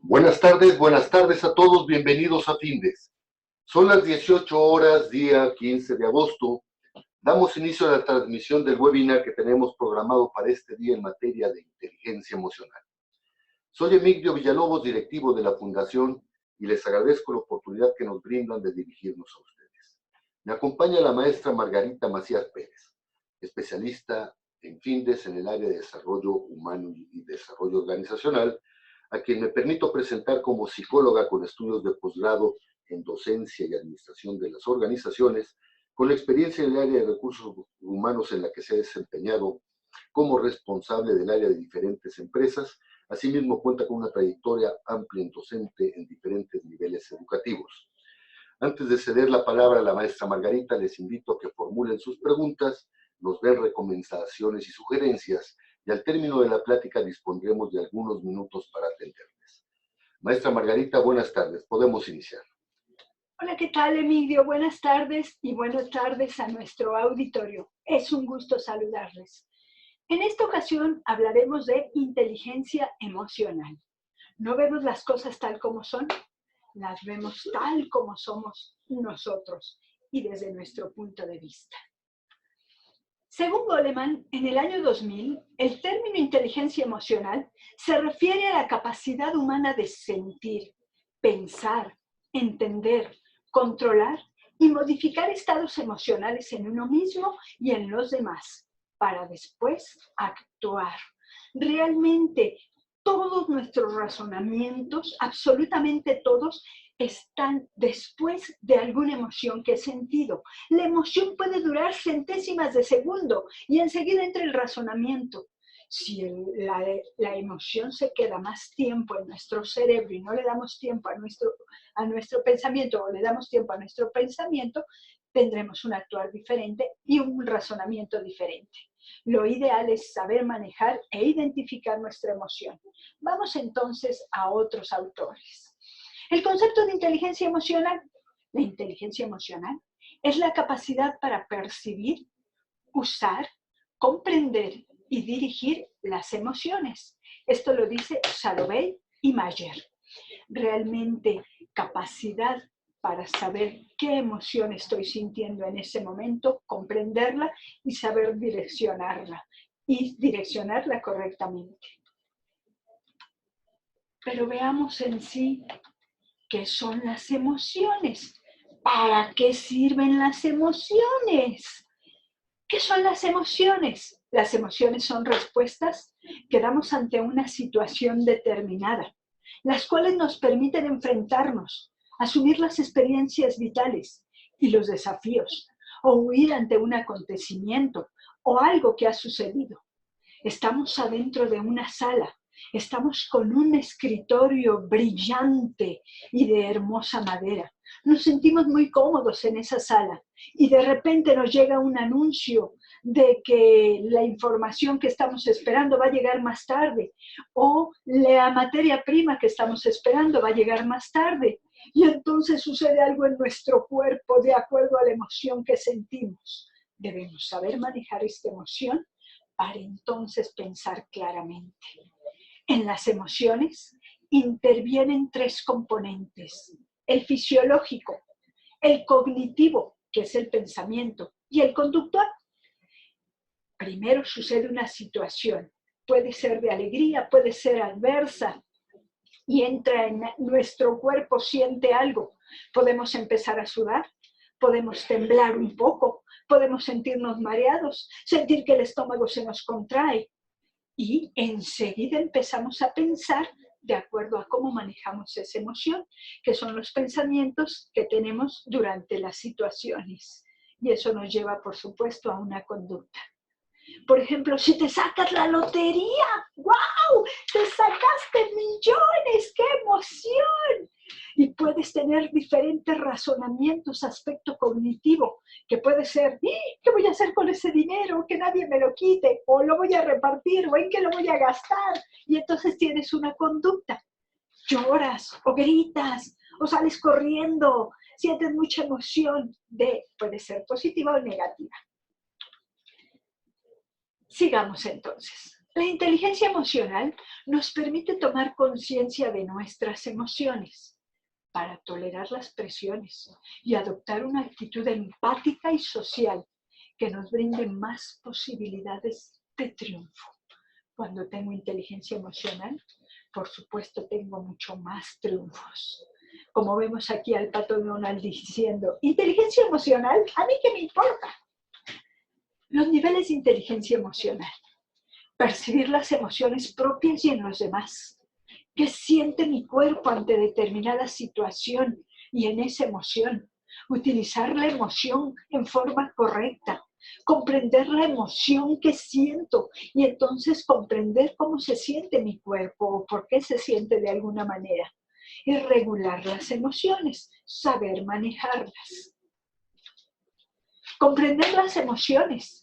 Buenas tardes a todos, bienvenidos a Findes. Son las 18 horas, día 15 de agosto. Damos inicio a la transmisión del webinar que tenemos programado para este día en materia de inteligencia emocional. Soy Emigdio Villalobos, directivo de la Fundación, y les agradezco la oportunidad que nos brindan de dirigirnos a ustedes. Me acompaña la maestra Margarita Macías Pérez, especialista en Findes en el área de desarrollo humano y desarrollo organizacional, a quien me permito presentar como psicóloga con estudios de posgrado en docencia y administración de las organizaciones, con la experiencia en el área de recursos humanos en la que se ha desempeñado como responsable del área de diferentes empresas. Asimismo, cuenta con una trayectoria amplia en docente en diferentes niveles educativos. Antes de ceder la palabra a la maestra Margarita, les invito a que formulen sus preguntas, nos den recomendaciones y sugerencias, y al término de la plática dispondremos de algunos minutos para atenderles. Maestra Margarita, buenas tardes. Podemos iniciar. Hola, ¿qué tal, Emigdio? Buenas tardes y buenas tardes a nuestro auditorio. Es un gusto saludarles. En esta ocasión hablaremos de inteligencia emocional. ¿No vemos las cosas tal como son? Las vemos tal como somos nosotros y desde nuestro punto de vista. Según Goleman, en el año 2000, el término inteligencia emocional se refiere a la capacidad humana de sentir, pensar, entender, controlar y modificar estados emocionales en uno mismo y en los demás, para después actuar. Realmente, todos nuestros razonamientos, absolutamente todos, están después de alguna emoción que he sentido. La emoción puede durar centésimas de segundo y enseguida entra el razonamiento. Si la emoción se queda más tiempo en nuestro cerebro y no le damos tiempo a nuestro pensamiento, o le damos tiempo a nuestro pensamiento, tendremos un actuar diferente y un razonamiento diferente. Lo ideal es saber manejar e identificar nuestra emoción. Vamos entonces a otros autores. El concepto de inteligencia emocional. La inteligencia emocional es la capacidad para percibir, usar, comprender y dirigir las emociones. Esto lo dice Salovey y Mayer. Realmente capacidad para saber qué emoción estoy sintiendo en ese momento, comprenderla y saber direccionarla correctamente. Pero veamos en sí qué son las emociones. ¿Para qué sirven las emociones? ¿Qué son las emociones? Las emociones son respuestas que damos ante una situación determinada, las cuales nos permiten enfrentarnos, asumir las experiencias vitales y los desafíos, o huir ante un acontecimiento o algo que ha sucedido. Estamos adentro de una sala, estamos con un escritorio brillante y de hermosa madera. Nos sentimos muy cómodos en esa sala y de repente nos llega un anuncio de que la información que estamos esperando va a llegar más tarde o la materia prima que estamos esperando va a llegar más tarde y entonces sucede algo en nuestro cuerpo de acuerdo a la emoción que sentimos. Debemos saber manejar esta emoción para entonces pensar claramente. En las emociones intervienen tres componentes: el fisiológico, el cognitivo, que es el pensamiento, y el conductual. Primero sucede una situación, puede ser de alegría, puede ser adversa, y entra en nuestro cuerpo, siente algo. Podemos empezar a sudar, podemos temblar un poco, podemos sentirnos mareados, sentir que el estómago se nos contrae. Y enseguida empezamos a pensar de acuerdo a cómo manejamos esa emoción, que son los pensamientos que tenemos durante las situaciones. Y eso nos lleva, por supuesto, a una conducta. Por ejemplo, si te sacas la lotería, ¡wow! ¡Te sacaste millones! ¡Qué emoción! Y puedes tener diferentes razonamientos, aspecto cognitivo, que puede ser, ¿qué voy a hacer con ese dinero? Que nadie me lo quite, o lo voy a repartir, o en qué lo voy a gastar. Y entonces tienes una conducta. Lloras, o gritas, o sales corriendo, sientes mucha emoción, puede ser positiva o negativa. Sigamos entonces. La inteligencia emocional nos permite tomar conciencia de nuestras emociones para tolerar las presiones y adoptar una actitud empática y social que nos brinde más posibilidades de triunfo. Cuando tengo inteligencia emocional, por supuesto tengo mucho más triunfos. Como vemos aquí al Pato Donald diciendo, inteligencia emocional, ¿a mí qué me importa? Los niveles de inteligencia emocional. Percibir las emociones propias y en los demás. ¿Qué siente mi cuerpo ante determinada situación y en esa emoción? Utilizar la emoción en forma correcta. Comprender la emoción que siento y entonces comprender cómo se siente mi cuerpo o por qué se siente de alguna manera. Y regular las emociones, saber manejarlas. Comprender las emociones.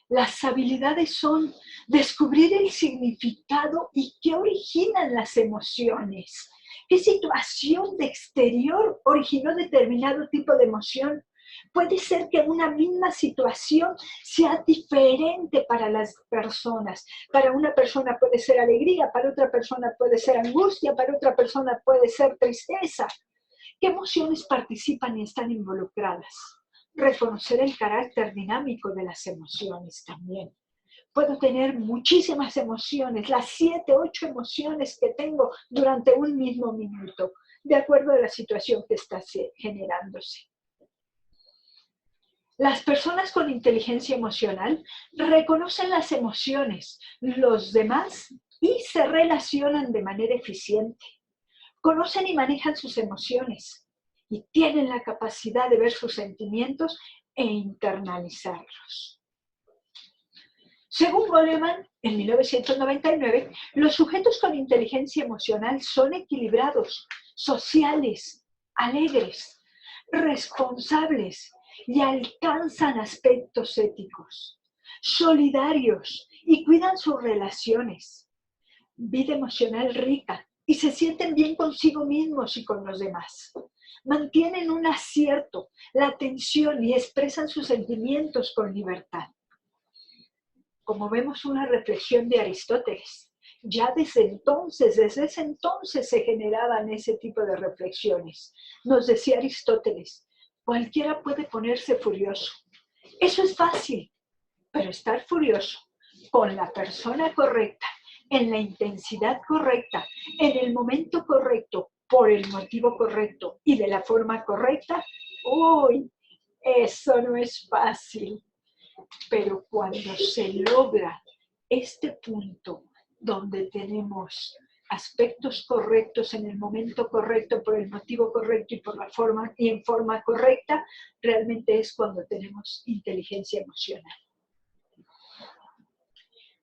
Las habilidades son descubrir el significado y qué originan las emociones. ¿Qué situación de exterior originó determinado tipo de emoción? Puede ser que una misma situación sea diferente para las personas. Para una persona puede ser alegría, para otra persona puede ser angustia, para otra persona puede ser tristeza. ¿Qué emociones participan y están involucradas? Reconocer el carácter dinámico de las emociones también. Puedo tener muchísimas emociones, las 7, 8 emociones que tengo durante un mismo minuto, de acuerdo a la situación que está generándose. Las personas con inteligencia emocional reconocen las emociones, los demás y se relacionan de manera eficiente. Conocen y manejan sus emociones y tienen la capacidad de ver sus sentimientos e internalizarlos. Según Goleman, en 1999, los sujetos con inteligencia emocional son equilibrados, sociales, alegres, responsables y alcanzan aspectos éticos, solidarios y cuidan sus relaciones, vida emocional rica y se sienten bien consigo mismos y con los demás. Mantienen un acierto, la atención y expresan sus sentimientos con libertad. Como vemos, una reflexión de Aristóteles. Ya desde ese entonces se generaban ese tipo de reflexiones. Nos decía Aristóteles, cualquiera puede ponerse furioso. Eso es fácil, pero estar furioso con la persona correcta, en la intensidad correcta, en el momento correcto, por el motivo correcto y de la forma correcta, ¡uy! Eso no es fácil. Pero cuando se logra este punto donde tenemos aspectos correctos en el momento correcto, por el motivo correcto y por la forma y en forma correcta, realmente es cuando tenemos inteligencia emocional.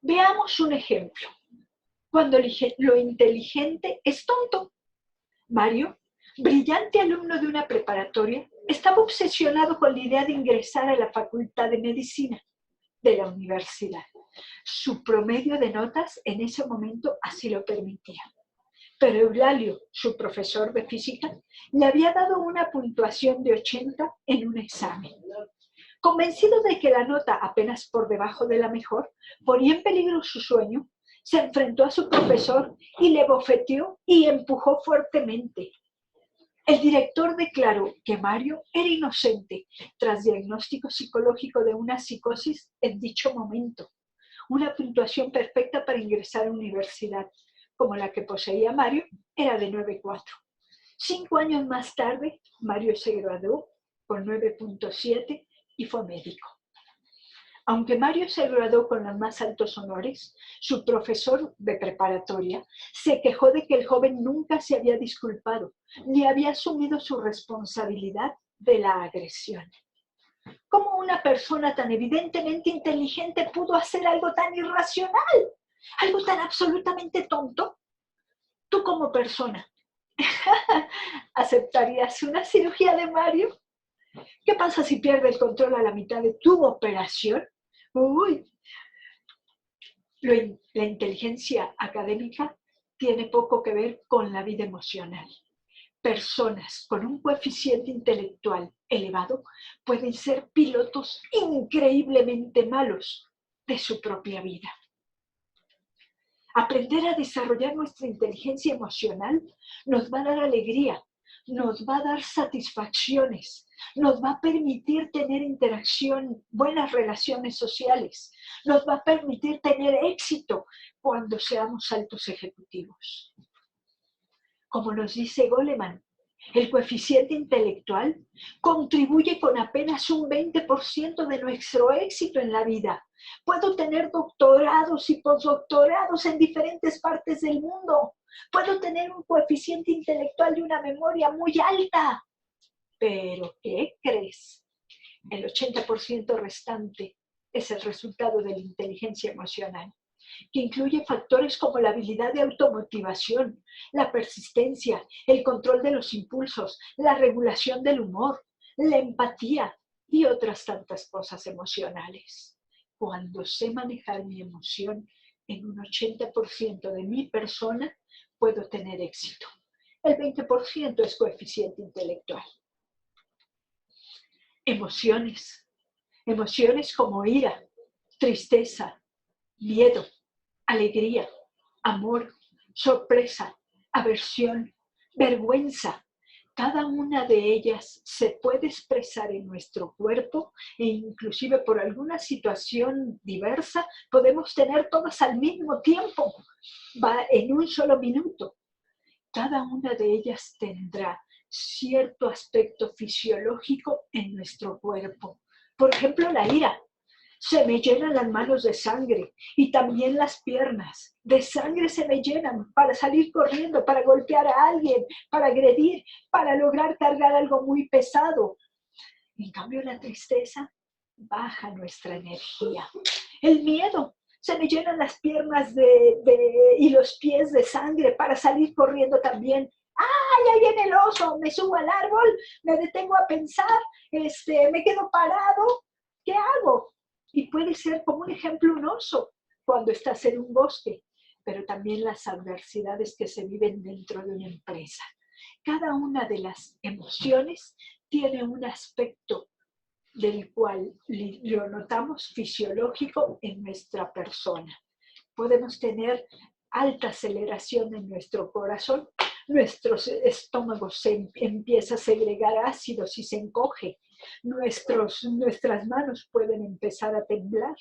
Veamos un ejemplo. Cuando lo inteligente es tonto. Mario, brillante alumno de una preparatoria, estaba obsesionado con la idea de ingresar a la Facultad de Medicina de la universidad. Su promedio de notas en ese momento así lo permitía. Pero Eulalio, su profesor de física, le había dado una puntuación de 80 en un examen. Convencido de que la nota, apenas por debajo de la mejor, ponía en peligro su sueño, se enfrentó a su profesor y le bofeteó y empujó fuertemente. El director declaró que Mario era inocente tras diagnóstico psicológico de una psicosis en dicho momento. Una puntuación perfecta para ingresar a la universidad, como la que poseía Mario, era de 9,4. 5 años más tarde, Mario se graduó con 9,7 y fue médico. Aunque Mario se graduó con los más altos honores, su profesor de preparatoria se quejó de que el joven nunca se había disculpado ni había asumido su responsabilidad de la agresión. ¿Cómo una persona tan evidentemente inteligente pudo hacer algo tan irracional? Algo tan absolutamente tonto. Tú como persona, ¿aceptarías una cirugía de Mario? ¿Qué pasa si pierde el control a la mitad de tu operación? Uy, la inteligencia académica tiene poco que ver con la vida emocional. Personas con un coeficiente intelectual elevado pueden ser pilotos increíblemente malos de su propia vida. Aprender a desarrollar nuestra inteligencia emocional nos va a dar alegría, nos va a dar satisfacciones, nos va a permitir tener interacción, buenas relaciones sociales, nos va a permitir tener éxito cuando seamos altos ejecutivos. Como nos dice Goleman, el coeficiente intelectual contribuye con apenas un 20% de nuestro éxito en la vida. Puedo tener doctorados y postdoctorados en diferentes partes del mundo. Puedo tener un coeficiente intelectual y una memoria muy alta. Pero, ¿qué crees? El 80% restante es el resultado de la inteligencia emocional, que incluye factores como la habilidad de automotivación, la persistencia, el control de los impulsos, la regulación del humor, la empatía y otras tantas cosas emocionales. Cuando sé manejar mi emoción en un 80% de mi persona, puedo tener éxito. El 20% es coeficiente intelectual. Emociones como ira, tristeza, miedo, alegría, amor, sorpresa, aversión, vergüenza. Cada una de ellas se puede expresar en nuestro cuerpo e inclusive por alguna situación diversa podemos tener todas al mismo tiempo, va en un solo minuto. Cada una de ellas tendrá cierto aspecto fisiológico en nuestro cuerpo. Por ejemplo, la ira. Se me llenan las manos de sangre y también las piernas. De sangre se me llenan para salir corriendo, para golpear a alguien, para agredir, para lograr cargar algo muy pesado. En cambio, la tristeza baja nuestra energía. El miedo, se me llenan las piernas y los pies de sangre para salir corriendo también. ¡Ay, ahí viene el oso! Me subo al árbol, me detengo a pensar, me quedo parado. ¿Qué hago? Y puede ser como un ejemplo un oso cuando estás en un bosque, pero también las adversidades que se viven dentro de una empresa. Cada una de las emociones tiene un aspecto del cual lo notamos fisiológico en nuestra persona. Podemos tener alta aceleración en nuestro corazón, nuestro estómago se empieza a segregar ácidos y se encoge, nuestras manos pueden empezar a temblar,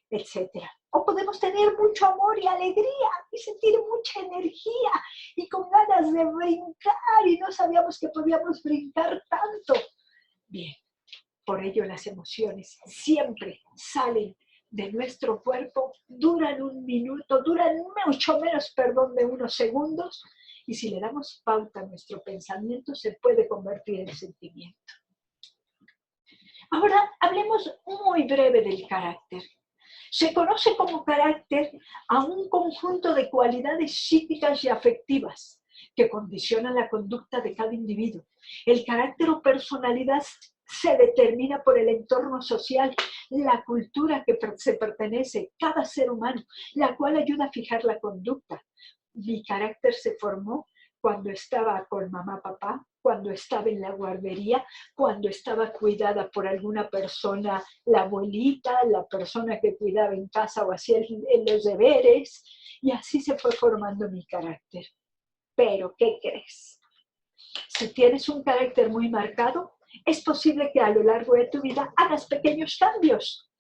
etc. O podemos tener mucho amor y alegría y sentir mucha energía y con ganas de brincar y no sabíamos que podíamos brincar tanto. Bien, por ello las emociones siempre salen de nuestro cuerpo, duran un minuto, duran mucho menos, de unos segundos, y si le damos pauta a nuestro pensamiento, se puede convertir en sentimiento. Ahora hablemos muy breve del carácter. Se conoce como carácter a un conjunto de cualidades psíquicas y afectivas que condicionan la conducta de cada individuo. El carácter o personalidad se determina por el entorno social, la cultura que se pertenece, cada ser humano, la cual ayuda a fijar la conducta. Mi carácter se formó cuando estaba con mamá, papá, cuando estaba en la guardería, cuando estaba cuidada por alguna persona, la abuelita, la persona que cuidaba en casa o hacía los deberes, y así se fue formando mi carácter. Pero, ¿qué crees? Si tienes un carácter muy marcado, es posible que a lo largo de tu vida hagas pequeños cambios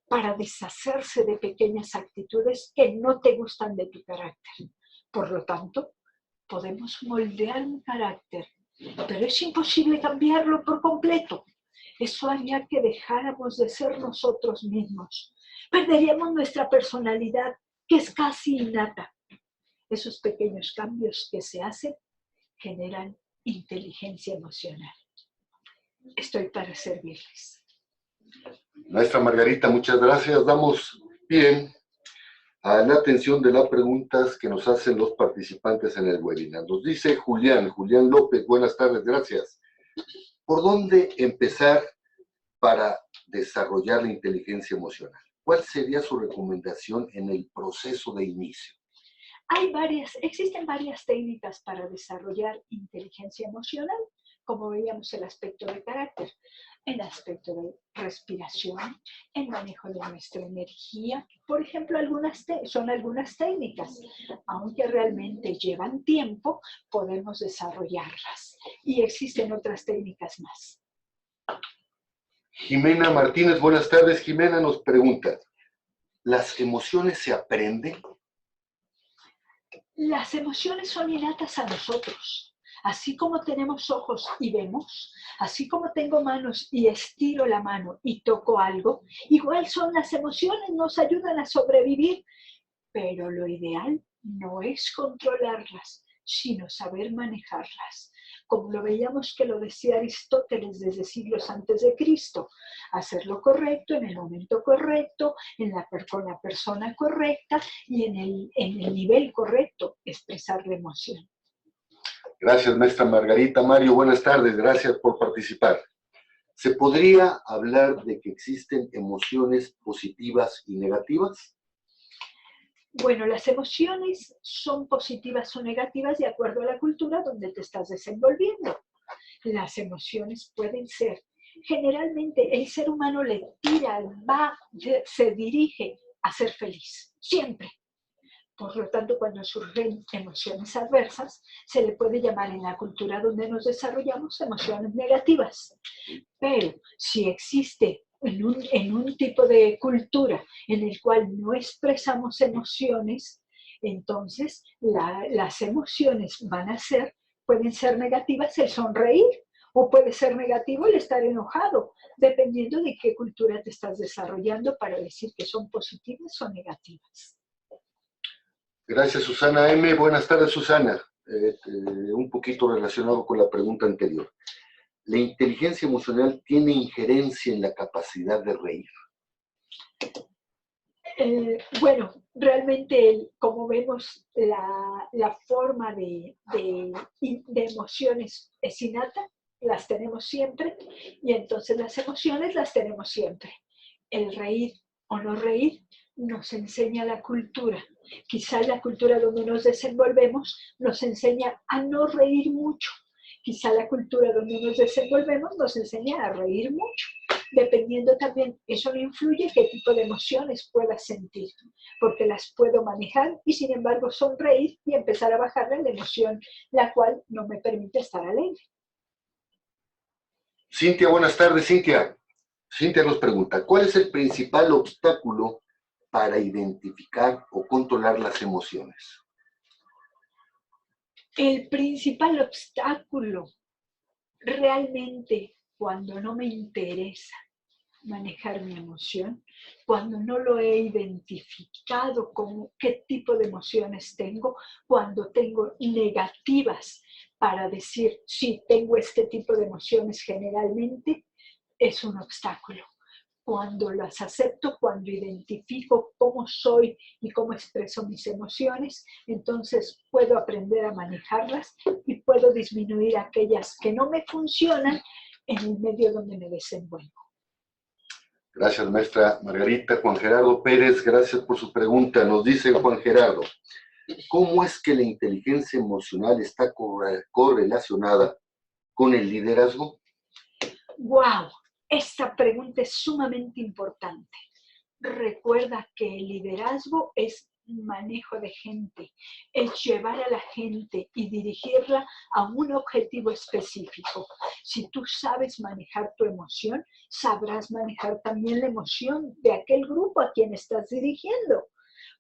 para deshacerse de pequeñas actitudes que no te gustan de tu carácter. Por lo tanto, podemos moldear un carácter, pero es imposible cambiarlo por completo. Eso haría que dejáramos de ser nosotros mismos. Perderíamos nuestra personalidad, que es casi innata. Esos pequeños cambios que se hacen generan inteligencia emocional. Estoy para servirles. Maestra Margarita, muchas gracias. Damos pie a la atención de las preguntas que nos hacen los participantes en el webinar. Nos dice Julián López, buenas tardes, gracias. ¿Por dónde empezar para desarrollar la inteligencia emocional? ¿Cuál sería su recomendación en el proceso de inicio? Existen varias técnicas para desarrollar inteligencia emocional. como veíamos, el aspecto de carácter, el aspecto de respiración, el manejo de nuestra energía. Por ejemplo, son algunas técnicas. Aunque realmente llevan tiempo, podemos desarrollarlas. Y existen otras técnicas más. Jimena Martínez, buenas tardes. Jimena nos pregunta, ¿las emociones se aprenden? Las emociones son innatas a nosotros. Así como tenemos ojos y vemos, así como tengo manos y estiro la mano y toco algo, igual son las emociones, nos ayudan a sobrevivir. Pero lo ideal no es controlarlas, sino saber manejarlas. Como lo veíamos que lo decía Aristóteles desde siglos antes de Cristo, hacer lo correcto en el momento correcto, con la persona correcta y en el nivel correcto, expresar la emoción. Gracias, maestra Margarita. Mario, buenas tardes. Gracias por participar. ¿Se podría hablar de que existen emociones positivas y negativas? Bueno, las emociones son positivas o negativas de acuerdo a la cultura donde te estás desenvolviendo. Las emociones pueden ser, generalmente el ser humano se dirige a ser feliz, siempre. Por lo tanto, cuando surgen emociones adversas, se le puede llamar en la cultura donde nos desarrollamos emociones negativas. Pero si existe en un tipo de cultura en el cual no expresamos emociones, entonces las emociones pueden ser negativas el sonreír, o puede ser negativo el estar enojado, dependiendo de qué cultura te estás desarrollando para decir que son positivas o negativas. Gracias, Susana M. Buenas tardes, Susana. Un poquito relacionado con la pregunta anterior. ¿La inteligencia emocional tiene injerencia en la capacidad de reír? Bueno, realmente, como vemos, la forma de emociones es innata, las tenemos siempre, y entonces las emociones las tenemos siempre. El reír o no reír nos enseña la cultura. Quizá la cultura donde nos desenvolvemos nos enseña a no reír mucho. Quizá la cultura donde nos desenvolvemos nos enseña a reír mucho. Dependiendo también, eso no influye qué tipo de emociones puedas sentir, porque las puedo manejar y sin embargo sonreír y empezar a bajarle la emoción, la cual no me permite estar alegre. Cintia, buenas tardes, Cintia. Cintia nos pregunta, ¿cuál es el principal obstáculo para identificar o controlar las emociones? El principal obstáculo realmente cuando no me interesa manejar mi emoción, cuando no lo he identificado como qué tipo de emociones tengo, cuando tengo negativas para decir, sí, tengo este tipo de emociones generalmente, es un obstáculo. Cuando las acepto, cuando identifico cómo soy y cómo expreso mis emociones, entonces puedo aprender a manejarlas y puedo disminuir aquellas que no me funcionan en el medio donde me desenvuelvo. Gracias, maestra Margarita. Juan Gerardo Pérez, gracias por su pregunta. Nos dice Juan Gerardo, ¿cómo es que la inteligencia emocional está correlacionada con el liderazgo? ¡Wow! Esta pregunta es sumamente importante. Recuerda que el liderazgo es manejo de gente, es llevar a la gente y dirigirla a un objetivo específico. Si tú sabes manejar tu emoción, sabrás manejar también la emoción de aquel grupo a quien estás dirigiendo.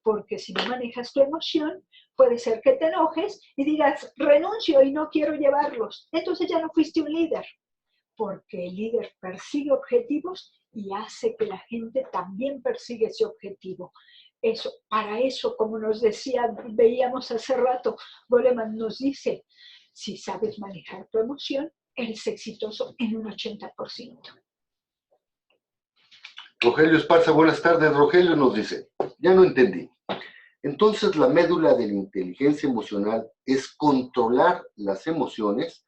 Porque si no manejas tu emoción, puede ser que te enojes y digas, renuncio y no quiero llevarlos. Entonces ya no fuiste un líder, porque el líder persigue objetivos y hace que la gente también persiga ese objetivo. Para eso, como nos decía, veíamos hace rato, Goleman nos dice, si sabes manejar tu emoción, eres exitoso en un 80%. Rogelio Esparza, buenas tardes. Rogelio nos dice, ya no entendí. Entonces, la médula de la inteligencia emocional es controlar las emociones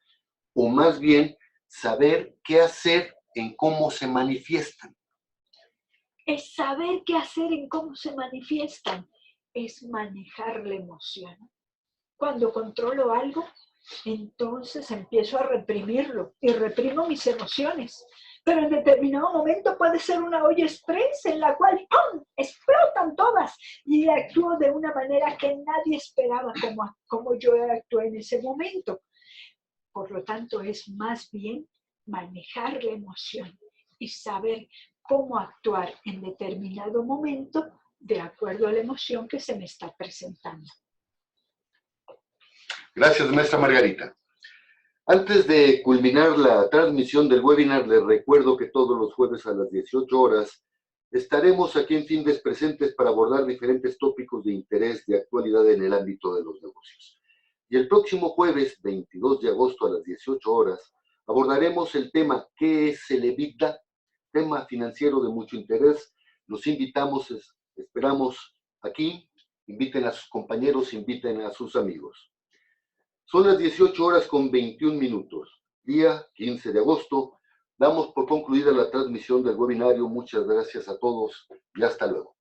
o más bien saber qué hacer en cómo se manifiestan. Es saber qué hacer en cómo se manifiestan, es manejar la emoción. Cuando controlo algo, Entonces empiezo a reprimirlo y reprimo mis emociones. Pero en determinado momento puede ser una olla express en la cual ¡pum!, explotan todas y actúo de una manera que nadie esperaba como yo actué en ese momento. Por lo tanto, es más bien manejar la emoción y saber cómo actuar en determinado momento de acuerdo a la emoción que se me está presentando. Gracias, maestra Margarita. Antes de culminar la transmisión del webinar, les recuerdo que todos los jueves a las 18 horas estaremos aquí en Findes presentes para abordar diferentes tópicos de interés de actualidad en el ámbito de los negocios. Y el próximo jueves, 22 de agosto a las 18 horas, abordaremos el tema ¿qué es el EBITDA? Tema financiero de mucho interés. Los invitamos, esperamos aquí, inviten a sus compañeros, inviten a sus amigos. Son las 18 horas con 21 minutos, día 15 de agosto. Damos por concluida la transmisión del webinario. Muchas gracias a todos y hasta luego.